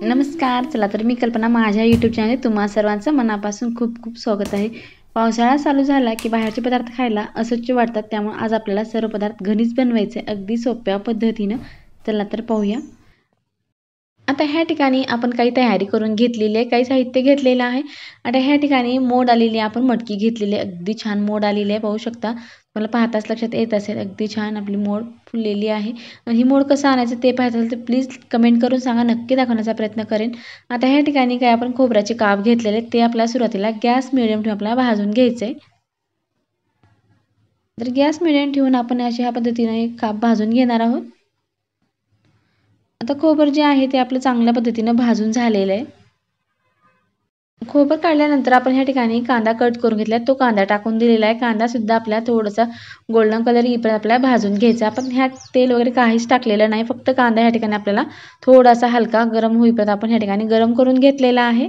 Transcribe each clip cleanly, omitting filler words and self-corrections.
नमस्कार. चला तर मी कल्पना माझ्या यूट्यूब चॅनल तुम्हा सर्वांचं मनापासून खूप खूप स्वागत आहे. पावसाळा चालू झाला की बाहेरचे पदार्थ खायला अस्वच्छ वाटतात. त्यामुळे आज आपल्याला सर्व पदार्थ घरीच बनवायचे अगदी सोप्या पद्धतीनं. चला तर पाहूया. आता ह्या ठिकाणी आपण काही तयारी करून घेतलेली आहे, काही साहित्य घेतलेलं आहे. आता ह्या ठिकाणी मोड आलेली आपण मटकी घेतलेली आहे, अगदी छान मोड आलेली आहे, पाहू शकता. मला पाहताच लक्षात येत असेल अगदी छान आपली मोड फुललेली आहे. ही मोड कसं आणायचं ते पाहत असेल तर प्लीज कमेंट करून सांगा, नक्की दाखवण्याचा प्रयत्न करेन. आता ह्या ठिकाणी काय आपण खोबऱ्याचे काप घेतलेले ते आपल्याला सुरुवातीला गॅस मिडियम ठेवून आपल्याला भाजून घ्यायचे. तर गॅस मिडियम ठेवून आपण अशा ह्या पद्धतीने काप भाजून घेणार आहोत. आता खोबरं जे आहे ते आपलं चांगल्या पद्धतीनं भाजून झालेलं आहे. खोबरं काढल्यानंतर आपण ह्या ठिकाणी कांदा कट करून घेतला, तो कांदा टाकून दिलेला आहे. कांदा सुद्धा आपल्याला थोडासा गोल्डन कलर येईपर्यंत आपल्याला भाजून घ्यायचा. आपण ह्यात तेल वगैरे काहीच टाकलेलं नाही, फक्त कांदा ह्या ठिकाणी आपल्याला थोडासा हलका गरम होईपर्यंत आपण ह्या ठिकाणी गरम करून घेतलेला आहे.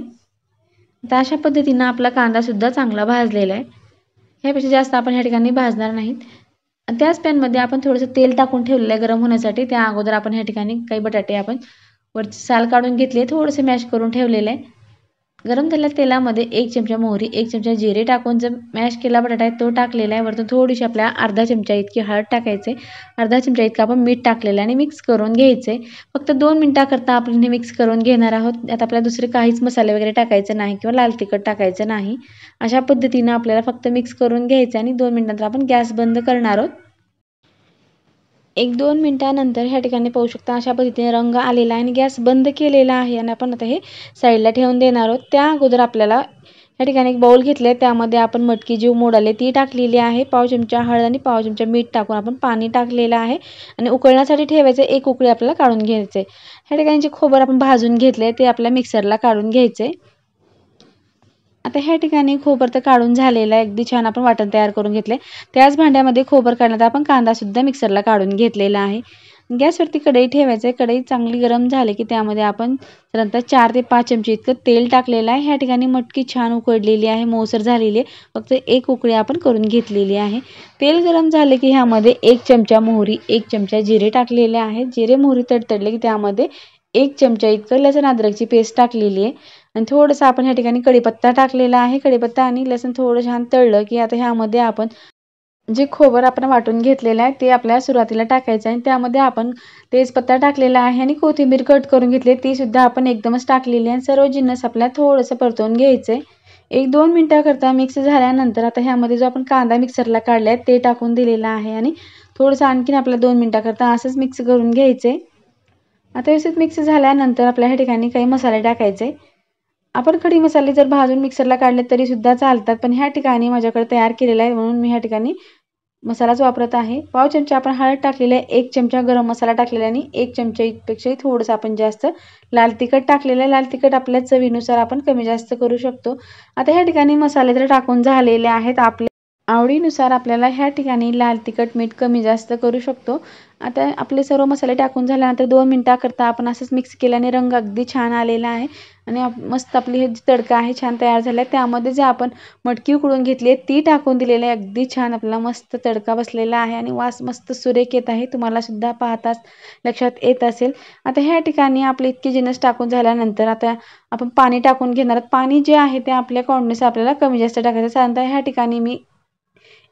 तर अशा पद्धतीनं आपला कांदा सुद्धा चांगला भाजलेला आहे. ह्यापेक्षा जास्त आपण ह्या ठिकाणी भाजणार नाहीत. त्याच पॅनमध्ये आपण थोडंसं तेल टाकून ठेवलेलं आहे गरम होण्यासाठी. त्या अगोदर आपण ह्या ठिकाणी काही बटाटे आपण वरची साल काढून घेतली, थोडेसे मॅश करून ठेवलेले आहे. गरम झालेल्या तेलामध्ये 1 चमचा मोहरी, 1 चमचा जिरे टाकून जो मॅश केला बटाटा आहे तो टाकलेला आहे. वरतून थोडीशी आपल्याला अर्धा चमचा इतकी हळद टाकायचे, अर्धा चमचा इतका आपण मीठ टाकलेलं आहे आणि मिक्स करून घ्यायचे. फक्त 2 मिनिटाकरता आपण हे मिक्स करून घेणार आहोत. आता आपल्याला दुसरे काहीच मसाले वगैरे टाकायचे नाही किंवा लाल तिखट टाकायचं नाही. अशा पद्धतीनं आपल्याला फक्त मिक्स करून घ्यायचं आणि 2 मिनिटांनंतर आपण गॅस बंद करणार आहोत. 1-2 मिनिटानंतर ह्या ठिकाणी पाहू शकता अशा पद्धतीने रंग आलेला आहे आणि गॅस बंद केलेला आहे आणि आपण आता हे साईडला ठेवून देणार आहोत. त्या अगोदर आपल्याला या ठिकाणी एक बाउल घेतले, त्यामध्ये आपण मटकी जी मोड आली ती टाकलेली आहे. पाव चमचा हळद आणि पाव चमचा मीठ टाकून आपण पाणी टाकलेलं आहे आणि उकळण्यासाठी ठेवायचं. एक उकळी आपल्याला काढून घ्यायचे. ह्या ठिकाणी जे खोबरं आपण भाजून घेतले ते आपल्या मिक्सरला काढून घ्यायचे. आता ह्या ठिकाणी खोबरं तर काढून झालेलं आहे, अगदी छान आपण वाटण तयार करून घेतले. त्याच भांड्यामध्ये खोबरं काढल्यानंतर आपण कांदा सुद्धा मिक्सरला काढून घेतलेला आहे. गॅसवरती कढई ठेवायचं आहे. कढई चांगली गरम झाली की त्यामध्ये आपण नंतर 4 ते 5 चमचे इतकं तेल टाकलेलं आहे. ह्या ठिकाणी मटकी छान उकडलेली आहे, मऊसर झालेली आहे. फक्त एक उकळी आपण करून घेतलेली आहे. तेल गरम झाले की ह्यामध्ये 1 चमचा मोहरी, 1 चमचा जिरे टाकलेले आहे. जिरे मोहरी तडतडले की त्यामध्ये 1 चमचा इतकं लसूण अद्रकची पेस्ट टाकलेली आहे आणि थोडंसं आपण ह्या ठिकाणी कढीपत्ता टाकलेला आहे. कढीपत्ता आणि लसूण थोडं छान तळलं की आता ह्यामध्ये आपण जे खोबरं आपण वाटून घेतलेलं आहे ते आपल्याला सुरुवातीला टाकायचं आहे. त्यामध्ये आपण तेजपत्ता टाकलेला आहे आणि कोथिंबीर कट करून घेतली ती सुद्धा आपण एकदमच टाकलेली आहे. सर्व जिन्नस आपल्याला थोडंसं परतवून घ्यायचं आहे. 1-2 मिनिटाकरता मिक्स झाल्यानंतर आता ह्यामध्ये जो आपण कांदा मिक्सरला काढला आहे ते टाकून दिलेला आहे आणि थोडंसं आणखीन आपल्याला 2 मिनिटाकरता असंच मिक्स करून घ्यायचं आहे. आता व्यवस्थित मिक्स झाल्यानंतर आपल्या ह्या ठिकाणी काही मसाले टाकायचे. आपण खडी मसाले जर भाजून मिक्सरला काढले तरी सुद्धा चालतात, पण ह्या ठिकाणी माझ्याकडे तयार केलेला आहे म्हणून मी ह्या ठिकाणी मसालाच वापरत आहे. पाव चमचा आपण हळद टाकलेला आहे, 1 चमचा गरम मसाला टाकलेला आहे आणि 1 चमचापेक्षाही थोडंसं आपण जास्त लाल तिखट टाकलेलं आहे. लाल तिखट आपल्या चवीनुसार आपण कमी जास्त करू शकतो. आता ह्या ठिकाणी मसाले तर टाकून झालेले आहेत. आपल्या आवडीनुसार आपल्याला ह्या ठिकाणी लाल तिखट मीठ कमी जास्त करू शकतो. आता आपले सर्व मसाले टाकून झाल्यानंतर 2 मिनिटाकरता आपण असंच मिक्स केल्याने रंग अगदी छान आलेला आहे आणि मस्त आपली हे तडका आहे छान तयार झाला आहे. त्यामध्ये जे आपण मटकी उकडून घेतली आहे ती टाकून दिलेली आहे. अगदी छान आपला मस्त तडका बसलेला आहे आणि वास मस्त सुरेख येत आहे. तुम्हाला सुद्धा पाहताच लक्षात येत असेल. आता ह्या ठिकाणी आपले इतके जिन्नस टाकून झाल्यानंतर आता आपण पाणी टाकून घेणार आहोत. पाणी जे आहे ते आपल्या क्वांटिटीनुसार आपल्याला कमी जास्त टाकायचं. साधारणतः ह्या ठिकाणी मी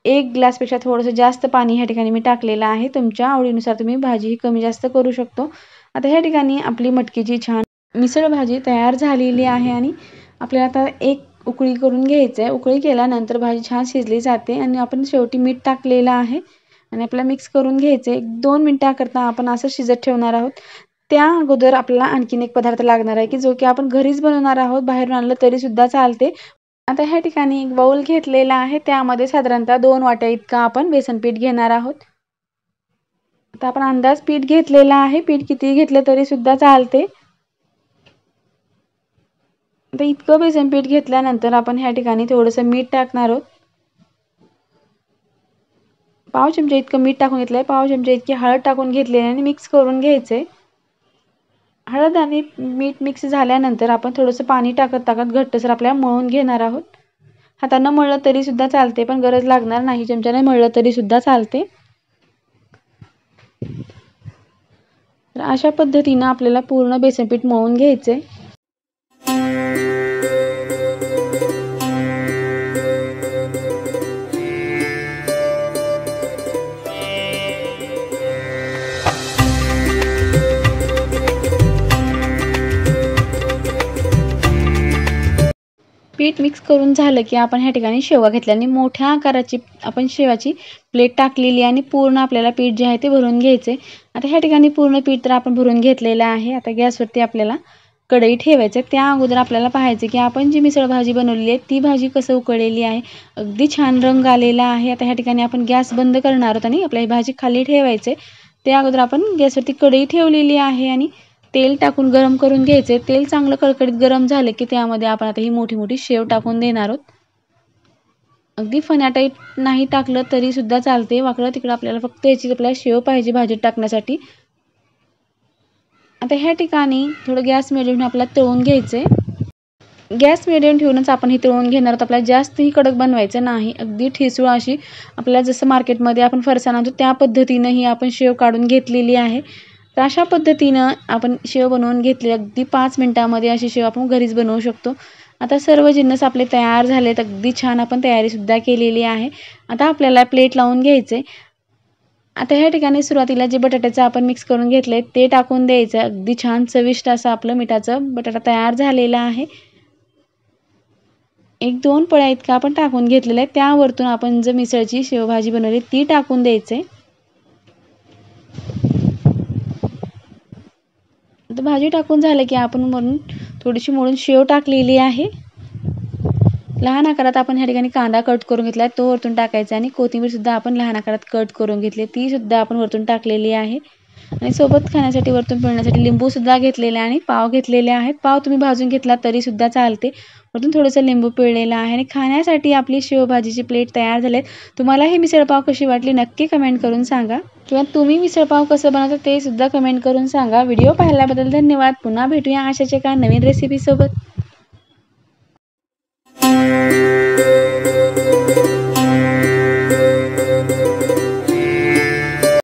1 ग्लासपेक्षा थोडंसं जास्त पाणी ह्या ठिकाणी मी टाकलेलं आहे. तुमच्या आवडीनुसार तुम्ही भाजी ही कमी जास्त करू शकतो. आता ह्या ठिकाणी आपली मटकीची छान मिसळ भाजी तयार झालेली आहे आणि आपल्याला आता एक उकळी करून घ्यायचं आहे. उकळी केल्यानंतर भाजी छान शिजली जाते आणि आपण शेवटी मीठ टाकलेलं आहे आणि आपल्याला मिक्स करून घ्यायचं आहे. 1-2 मिनिटाकरता आपण असं शिजत ठेवणार आहोत. त्या अगोदर आपल्याला आणखीन एक पदार्थ लागणार आहे की जो की आपण घरीच बनवणार आहोत. बाहेरून आणलं तरी सुद्धा चालते. आता ह्या ठिकाणी एक बाउल घेतलेला आहे. त्यामध्ये साधारणतः 2 वाट्या इतका आपण बेसन पीठ घेणार आहोत. आता आपण अंदाज पीठ घेतलेला आहे. पीठ किती घेतलं तरी सुद्धा चालते. आता इतकं बेसन पीठ घेतल्यानंतर आपण ह्या ठिकाणी थोडंसं मीठ टाकणार आहोत. पाव चमचा इतकं मीठ टाकून घेतलंय. पाव चमचा इतकी हळद टाकून घेतलेली आणि मिक्स करून घ्यायचंय. हळद आणि मीठ मिक्स झाल्यानंतर आपण थोडंसं पाणी टाकत घट्टसर आपल्याला मळून घेणार आहोत. हातानं मळलं तरी सुद्धा चालते, पण गरज लागणार नाही. चमच्याने मळलं तरी सुद्धा चालते. तर अशा पद्धतीनं आपल्याला पूर्ण बेसन पीठ मळून घ्यायचे. पीठ मिक्स करून झालं की आपण ह्या ठिकाणी शेवगा घेतल्या आणि मोठ्या आकाराची आपण शेवाची प्लेट टाकलेली आणि पूर्ण आपल्याला पीठ जे आहे ते भरून घ्यायचे. आता ह्या ठिकाणी पूर्ण पीठ तर आपण भरून घेतलेलं आहे. आता गॅसवरती आपल्याला कढई ठेवायची. त्या अगोदर आपल्याला पाहायचे की आपण जी मिसळ भाजी बनवलेली आहे ती भाजी कसं उकळलेली आहे. अगदी छान रंग आलेला आहे. आता ह्या ठिकाणी आपण गॅस बंद करणार आहोत आणि आपल्या ही भाजी खाली ठेवायचे. त्या अगोदर आपण गॅसवरती कढई ठेवलेली आहे आणि तेल टाकून गरम करून घ्यायचे. तेल चांगलं कडकडीत गरम झाले की त्यामध्ये आपण आता ही मोठी मोठी शेव टाकून देणार आहोत. अगदी फण्या टाईप नाही टाकलं तरी सुद्धा चालते. वाकडं तिकडं आपल्याला फक्त याची आपल्याला शेव पाहिजे भाजीत टाकण्यासाठी. आता ह्या ठिकाणी थोडं गॅस मिडियम आपल्याला तळून घ्यायचे. गॅस मिडियम ठेवूनच आपण हे तळून घेणार आहोत. आपल्याला जास्तही कडक बनवायचं नाही. अगदी ठिसूळ अशी आपल्याला जसं मार्केटमध्ये आपण फरसाण आणतो त्या पद्धतीनं ही आपण शेव काढून घेतलेली आहे. तर अशा पद्धतीनं आपण शेव बनवून घेतली. अगदी 5 मिनिटामध्ये अशी शेव आपण घरीच बनवू शकतो. आता सर्व जिन्नस आपले तयार झालेत. अगदी छान आपण तयारीसुद्धा केलेली आहे. आता आपल्याला प्लेट लावून घ्यायचे. आता ह्या ठिकाणी सुरुवातीला जे बटाट्याचं आपण मिक्स करून घेतले ते टाकून द्यायचं. अगदी छान चविष्ट असं आपलं मिठाचं बटाटा तयार झालेला आहे. 1-2 पळ्या इतका आपण टाकून घेतलेलं आहे. त्यावरतून आपण जे मिसळची शेवभाजी बनवली ती टाकून द्यायचे. आता भाजी टाकून झालं की आपण वरून थोडीशी मोडून शेव टाकलेली आहे. लहान आकारात आपण ह्या ठिकाणी कांदा कट करून घेतला तो वरतून टाकायचा आणि कोथिंबीर सुद्धा आपण लहान आकारात कट करून घेतली ती सुद्धा आपण वरतून टाकलेली आहे. आणि सोबत खाण्यासाठी वरतून पिळण्यासाठी लिंबू सुद्धा घेतलेले आणि पाव घेतलेले आहेत. पाव तुम्ही भाजून घेतला तरी सुद्धा चालते. वरतून थोडंसं लिंबू पिळलेलं आहे आणि खाण्यासाठी आपली शेवभाजीची प्लेट तयार झाली आहे. तुम्हाला ही मिसळपाव कशी वाटली नक्की कमेंट करून सांगा. किंवा तुम्ही मिसळपाव कसं बनवता ते सुद्धा कमेंट करून सांगा. व्हिडिओ पाहिल्याबद्दल धन्यवाद. पुन्हा भेटूया अशाच एका नवीन रेसिपीसोबत.